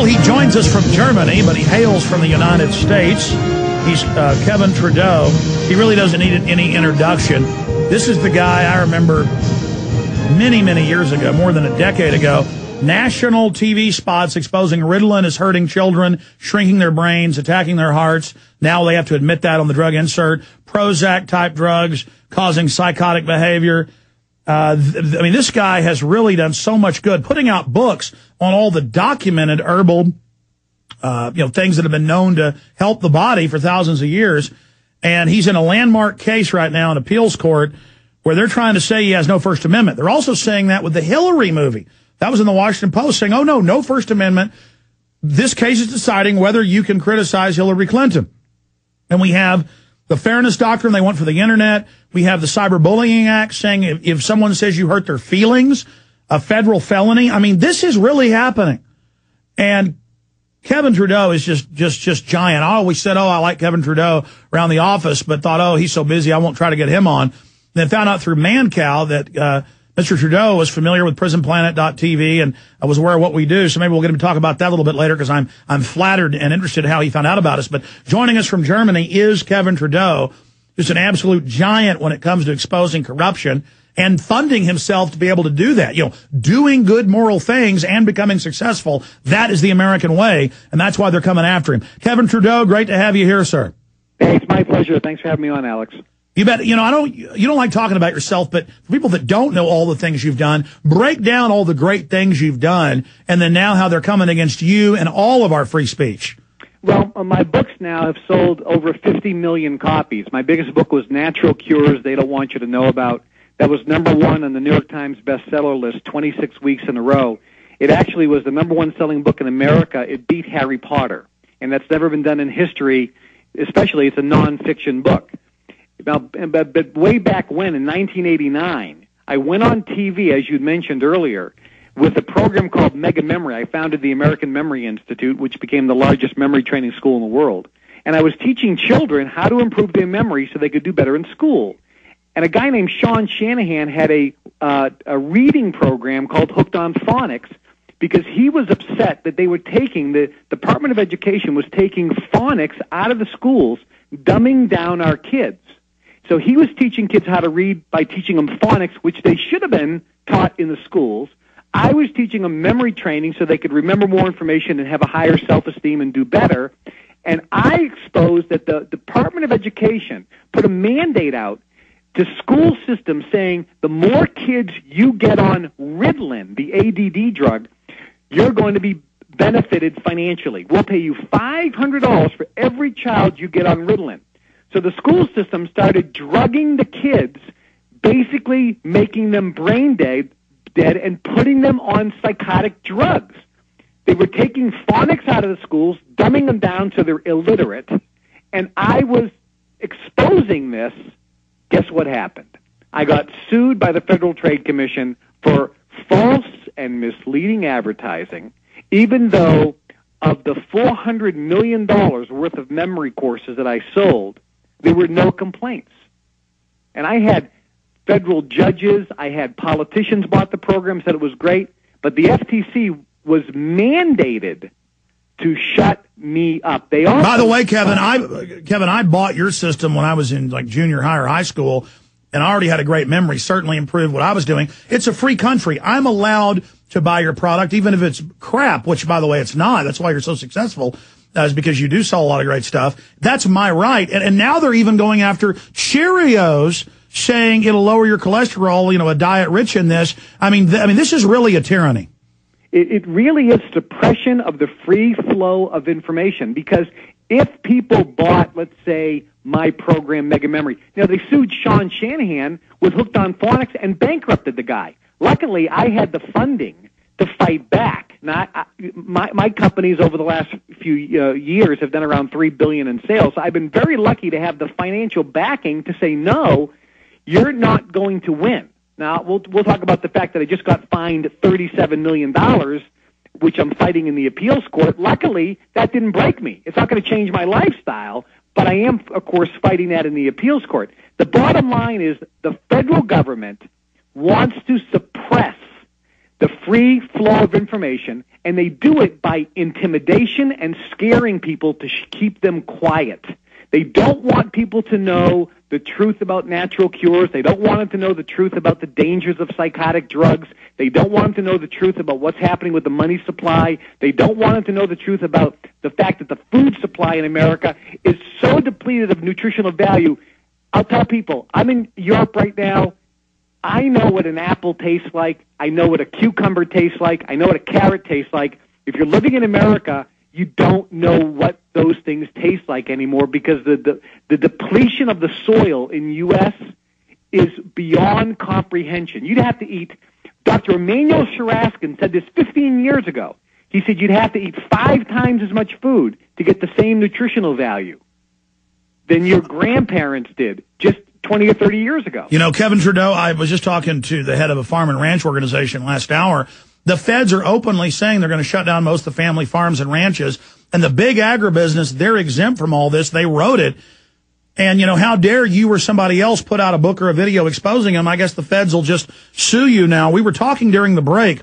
he joins us from Germany, but he hails from the United States. He's Kevin Trudeau. He really doesn't need any introduction. This is the guy I remember many, many years ago, more than a decade ago, national TV spots exposing Ritalin is hurting children, shrinking their brains, attacking their hearts. Now they have to admit that on the drug insert. Prozac-type drugs causing psychotic behavior. I mean, this guy has really done so much good, putting out books on all the documented herbal, things that have been known to help the body for thousands of years. And he's in a landmark case right now in appeals court where they're trying to say he has no First Amendment. They're also saying that with the Hillary movie. That was in the Washington Post, saying, oh, no First Amendment. This case is deciding whether you can criticize Hillary Clinton. And we have the fairness doctrine they want for the Internet. We have the Cyberbullying Act saying if someone says you hurt their feelings, a federal felony. I mean, this is really happening. And Kevin Trudeau is just giant. I always said, I like Kevin Trudeau around the office, but thought, he's so busy, I won't try to get him on. Then found out through Mancow that Mr. Trudeau was familiar with PrisonPlanet.tv, and I was aware of what we do, so maybe we'll get him to talk about that a little bit later because I'm flattered and interested in how he found out about us. But joining us from Germany is Kevin Trudeau, who's an absolute giant when it comes to exposing corruption and funding himself to be able to do that. Doing good moral things and becoming successful, that is the American way, and that's why they're coming after him. Kevin Trudeau, great to have you here, sir. Hey, it's my pleasure. Thanks for having me on, Alex. You bet. You don't like talking about yourself, but for people that don't know all the things you've done, break down all the great things you've done, and then now how they're coming against you and all of our free speech. Well, my books now have sold over 50 million copies. My biggest book was Natural Cures They Don't Want You to Know About. That was #1 on the New York Times bestseller list 26 weeks in a row. It actually was the #1 selling book in America. It beat Harry Potter, and that's never been done in history, especially it's a nonfiction book. Now, but way back when, in 1989, I went on TV, as you'd mentioned earlier, with a program called Mega Memory. I founded the American Memory Institute, which became the largest memory training school in the world. And I was teaching children how to improve their memory so they could do better in school. And a guy named Sean Shanahan had a reading program called Hooked on Phonics because he was upset that they were the Department of Education was taking phonics out of the schools, dumbing down our kids. So he was teaching kids how to read by teaching them phonics, which they should have been taught in the schools. I was teaching them memory training so they could remember more information and have a higher self-esteem and do better. And I exposed that the Department of Education put a mandate out to school systems saying the more kids you get on Ritalin, the ADD drug, you're going to be benefited financially. We'll pay you $500 for every child you get on Ritalin. So the school system started drugging the kids, basically making them brain dead and putting them on psychotic drugs. They were taking phonics out of the schools, dumbing them down so they're illiterate, and I was exposing this. Guess what happened? I got sued by the Federal Trade Commission for false and misleading advertising, even though of the $400 million worth of memory courses that I sold, there were no complaints. And I had federal judges, I had politicians bought the program, said it was great, but the FTC was mandated to shut me up. They also, by the way, Kevin, I bought your system when I was in like junior high or high school, and I already had a great memory, certainly improved what I was doing. It's a free country. I'm allowed to buy your product, even if it's crap, which, by the way, it's not. That's why you're so successful. Is because you do sell a lot of great stuff. That's my right. And now they're even going after Cheerios, saying it'll lower your cholesterol, a diet rich in this. I mean, this is really a tyranny. It really is suppression of the free flow of information, because if people bought, let's say, my program, Mega Memory, they sued Sean Shanahan with Hooked on Phonics and bankrupted the guy. Luckily, I had the funding to fight back. Now, my companies over the last few years have done around $3 billion in sales. So I've been very lucky to have the financial backing to say, no, you're not going to win. Now, we'll talk about the fact that I just got fined $37 million, which I'm fighting in the appeals court. Luckily, that didn't break me. It's not going to change my lifestyle, but I am, of course, fighting that in the appeals court. The bottom line is the federal government wants to suppress the free flow of information, and they do it by intimidation and scaring people to keep them quiet. They don't want people to know the truth about natural cures. They don't want them to know the truth about the dangers of psychotic drugs. They don't want them to know the truth about what's happening with the money supply. They don't want them to know the truth about the fact that the food supply in America is so depleted of nutritional value. I'll tell people, I'm in Europe right now. I know what an apple tastes like. I know what a cucumber tastes like. I know what a carrot tastes like. If you're living in America, you don't know what those things taste like anymore because the depletion of the soil in U.S. is beyond comprehension. You'd have to eat, Dr. Emmanuel Shiraskin said this 15 years ago. He said you'd have to eat 5 times as much food to get the same nutritional value than your grandparents did just 20 or 30 years ago. You know, Kevin Trudeau, I was just talking to the head of a farm and ranch organization last hour. The feds are openly saying they're going to shut down most of the family farms and ranches. And the big agribusiness, they're exempt from all this. They wrote it. And, you know, how dare you or somebody else put out a book or a video exposing them? I guess the feds will just sue you now. We were talking during the break.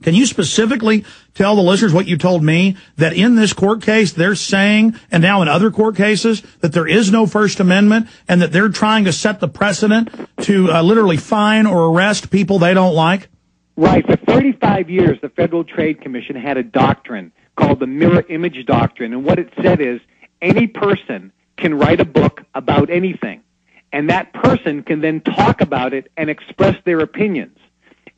Can you specifically tell the listeners what you told me, that in this court case they're saying, and now in other court cases, that there is no First Amendment and that they're trying to set the precedent to literally fine or arrest people they don't like? Right. For 35 years, the Federal Trade Commission had a doctrine called the mirror image doctrine. And what it said is any person can write a book about anything, and that person can then talk about it and express their opinions.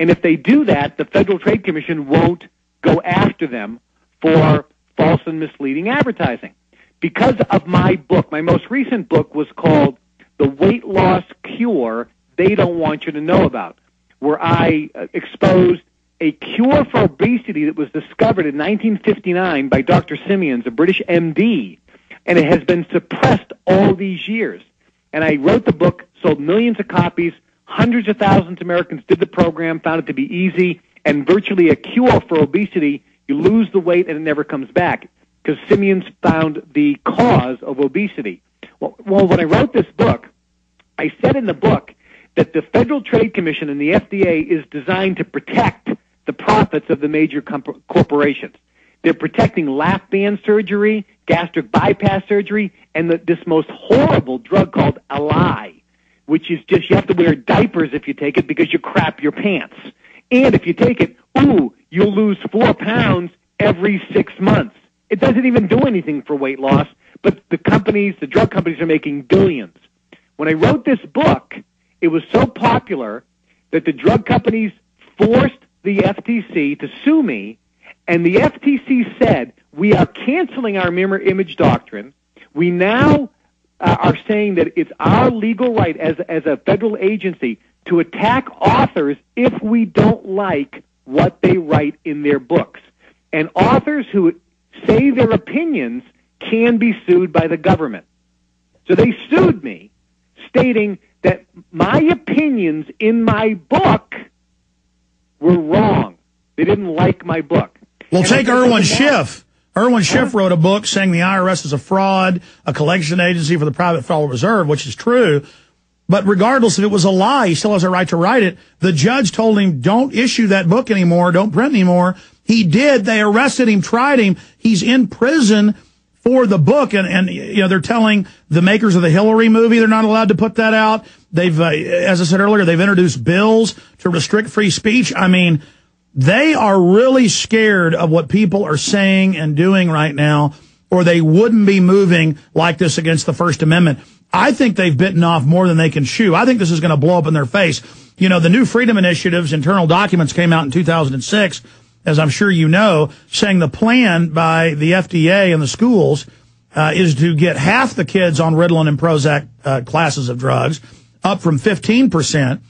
And if they do that, the Federal Trade Commission won't go after them for false and misleading advertising. Because of my book, my most recent book was called The Weight Loss Cure They Don't Want You to Know About, where I exposed a cure for obesity that was discovered in 1959 by Dr. Simeons, a British MD, and it has been suppressed all these years. And I wrote the book, sold millions of copies, hundreds of thousands of Americans did the program, found it to be easy, and virtually a cure for obesity. You lose the weight and it never comes back because Simeons found the cause of obesity. Well, when I wrote this book, I said in the book that the Federal Trade Commission and the FDA is designed to protect the profits of the major corporations. They're protecting lap band surgery, gastric bypass surgery, and this most horrible drug called Ally, which is just you have to wear diapers if you take it because you crap your pants. And if you take it, you'll lose 4 pounds every 6 months. It doesn't even do anything for weight loss, but the drug companies are making billions. When I wrote this book, it was so popular that the drug companies forced the FTC to sue me, and the FTC said, we are canceling our mirror image doctrine. We now are saying that it's our legal right as a federal agency to attack authors if we don't like what they write in their books. And authors who say their opinions can be sued by the government. So they sued me, stating that my opinions in my book were wrong. They didn't like my book. Well, take Irwin Schiff. Irwin Schiff wrote a book saying the IRS is a fraud, a collection agency for the private Federal Reserve, which is true. But regardless if it was a lie, he still has a right to write it. The judge told him, don't issue that book anymore, don't print anymore. He did. They arrested him, tried him. He's in prison for the book. And you know, they're telling the makers of the Hillary movie they're not allowed to put that out. They've, as I said earlier, they've introduced bills to restrict free speech. I mean, they are really scared of what people are saying and doing right now, or they wouldn't be moving like this against the First Amendment. I think they've bitten off more than they can chew. I think this is going to blow up in their face. You know, the new Freedom Initiative's internal documents came out in 2006, as I'm sure you know, saying the plan by the FDA and the schools is to get half the kids on Ritalin and Prozac classes of drugs, up from 15%.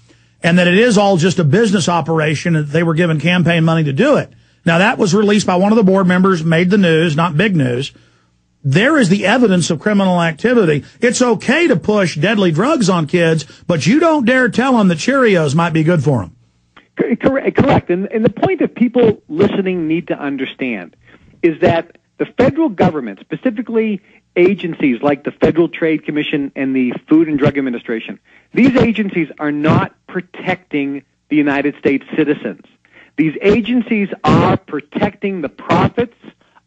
And that it is all just a business operation, and they were given campaign money to do it. Now, that was released by one of the board members, made the news, not big news. There is the evidence of criminal activity. It's okay to push deadly drugs on kids, but you don't dare tell them that Cheerios might be good for them. Correct. And the point that people listening need to understand is that the federal government, specifically agencies like the Federal Trade Commission and the Food and Drug Administration, these agencies are not protecting the United States citizens. These agencies are protecting the profits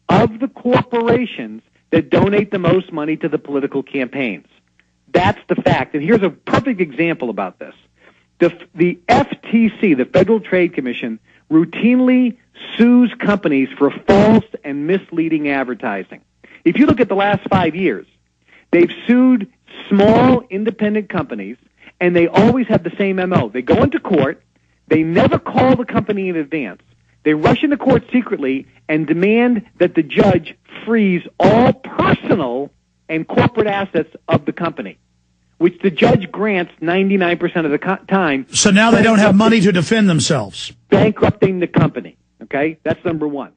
of the corporations that donate the most money to the political campaigns. That's the fact. And here's a perfect example about this. The FTC, the Federal Trade Commission, routinely sues companies for false and misleading advertising. If you look at the last 5 years, they've sued small independent companies, and they always have the same MO. They go into court, they never call the company in advance. They rush into court secretly and demand that the judge freeze all personal and corporate assets of the company, which the judge grants 99% of the time. So now they don't have money to defend themselves. Bankrupting the company. Okay? That's number one.